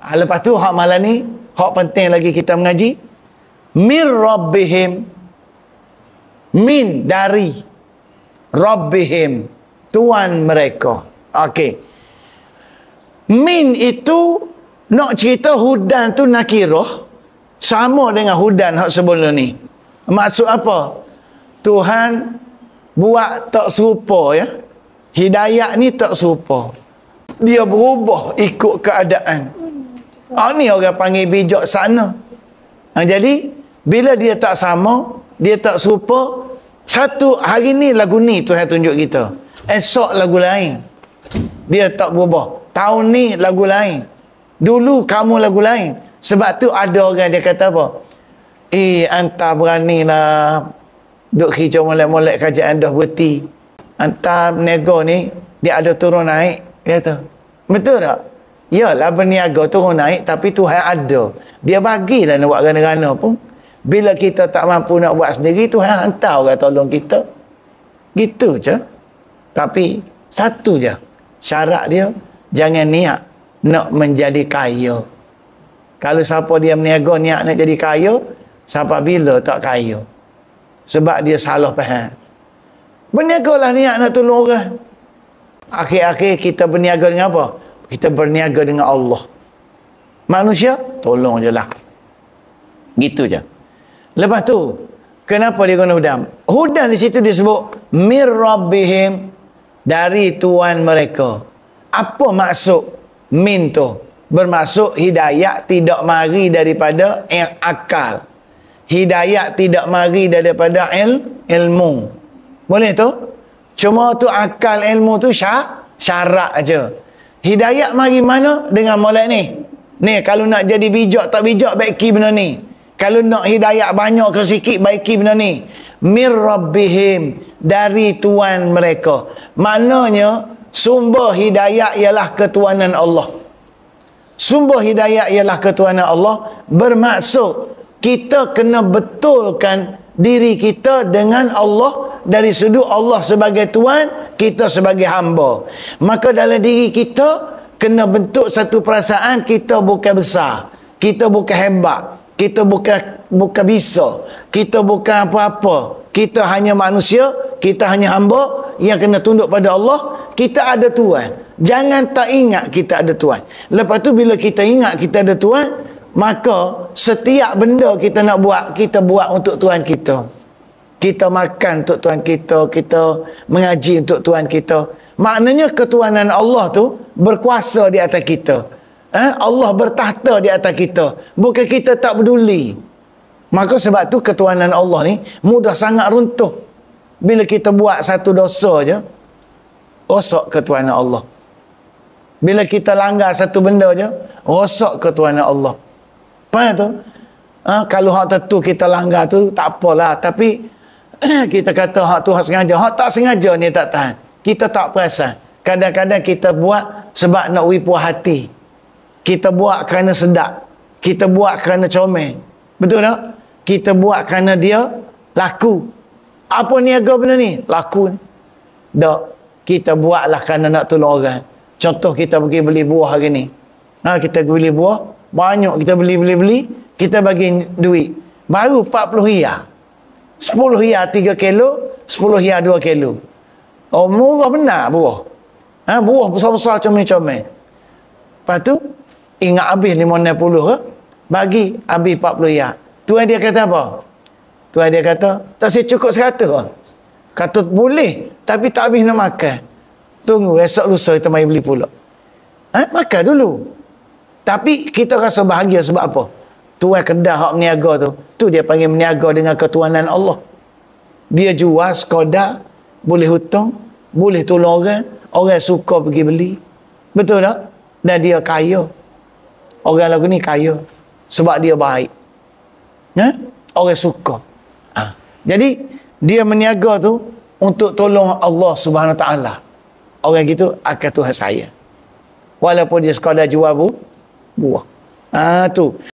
Lepas tu hak malam ni, hak penting lagi kita mengaji. Mir rabbihim. Min, dari. Rabbihim, Tuhan mereka. Okey. Min itu nak cerita hudan tu nakirah sama dengan hudan hak sebelum ni. Maksud apa? Tuhan buat tak serupa ya. Hidayat ni tak serupa. Dia berubah ikut keadaan. Ni orang panggil bijaksana. Jadi bila dia tak sama, dia tak serupa, satu hari ni lagu ni Tuhan tunjuk kita. Esok lagu lain. Dia tak berubah. Tahun ni lagu lain. Dulu kamu lagu lain. Sebab tu ada orang dia kata apa? Anta beranilah duk kicau molek-molek kajian dah berhenti. Anta nego ni dia ada turun naik. Dia kata. Betul tak? Yalah berniaga turun naik tapi Tuhan ada. Dia bagilah nak buat gana-gana pun. Bila kita tak mampu nak buat sendiri, Tuhan hantar orang tolong kita. Gitu je. Tapi satu je. Syarat dia, jangan niat nak menjadi kaya. Kalau siapa dia berniaga niat nak jadi kaya, sampai bila tak kaya? Sebab dia salah faham. Berniagalah niat nak tolong orang. Akhir-akhir kita berniaga dengan apa? Kita berniaga dengan Allah. Manusia, tolong je lah. Gitu je. Lepas tu, kenapa dia guna hudan? Hudan di situ disebut mir rabbihim, dari Tuhan mereka. Apa maksud min tu? Bermaksud hidayat tidak mari daripada akal. Hidayat tidak mari daripada ilmu. Boleh tu? Cuma tu akal ilmu tu syarat aja. Hidayat mari mana? Dengan molek ni. Ni kalau nak jadi bijak tak bijak baiki benda ni. Kalau nak hidayat banyak ke sikit baiki benda ni. Mir rabbihim, dari Tuhan mereka. Maknanya sumber hidayat ialah ketuhanan Allah. Sumber hidayat ialah ketuhanan Allah. Bermaksud kita kena betulkan diri kita dengan Allah dari sudut Allah sebagai Tuhan, kita sebagai hamba. Maka dalam diri kita kena bentuk satu perasaan kita bukan besar, kita bukan hebat, kita bukan bisa, kita bukan apa-apa, kita hanya manusia, kita hanya hamba yang kena tunduk pada Allah. Kita ada Tuhan. Jangan tak ingat kita ada Tuhan. Lepas tu bila kita ingat kita ada Tuhan, maka setiap benda kita nak buat, kita buat untuk Tuhan kita. Kita makan untuk Tuhan kita, kita mengaji untuk Tuhan kita. Maknanya ketuhanan Allah tu berkuasa di atas kita. Allah bertahta di atas kita. Bukan kita tak peduli. Maka sebab tu ketuhanan Allah ni mudah sangat runtuh. Bila kita buat satu dosa je, rosak ketuhanan Allah. Bila kita langgar satu benda je, rosak ketuhanan Allah. Faham tu? Kalau hak tertentu kita langgar tu tak apalah, tapi kita kata hak tu hak sengaja, hak tak sengaja ni tak tahan. Kita tak perasan. Kadang-kadang kita buat sebab nak beri puas hati. Kita buat kerana sedap. Kita buat kerana comel. Betul tak? Kita buat kerana dia laku. Apa niaga benda ni? Laku ni. Tak. Kita buatlah kerana nak tolong orang. Contoh kita pergi beli buah hari ni. Kita beli buah. Banyak kita beli. Kita bagi duit. Baru 40 riyal. 10 riyal 3 kilo. 10 riyal 2 kilo. Oh, murah benar buah. Buah besar-besar comel-comel. Lepas tu, ingat habis 560 ke? Bagi habis 40 riyal. Tuan dia kata apa? Tuan dia kata, tak saya cukup 100 lah. Kata boleh, tapi tak habis nak makan. Tunggu, esok lusa kita mari beli pula. Makan dulu. Tapi kita rasa bahagia sebab apa? Tuan kedah hak meniaga tu dia panggil meniaga dengan ketuhanan Allah. Dia jual sekadar, boleh hutang, boleh tolong orang suka pergi beli. Betul tak? Dan dia kaya. Orang lagu ni kaya sebab dia baik. Orang suka. Jadi dia meniaga tu untuk tolong Allah Subhanahu Taala. Orang gitu akan Tuhan saya. Walaupun dia sekadar jual buah. Tu.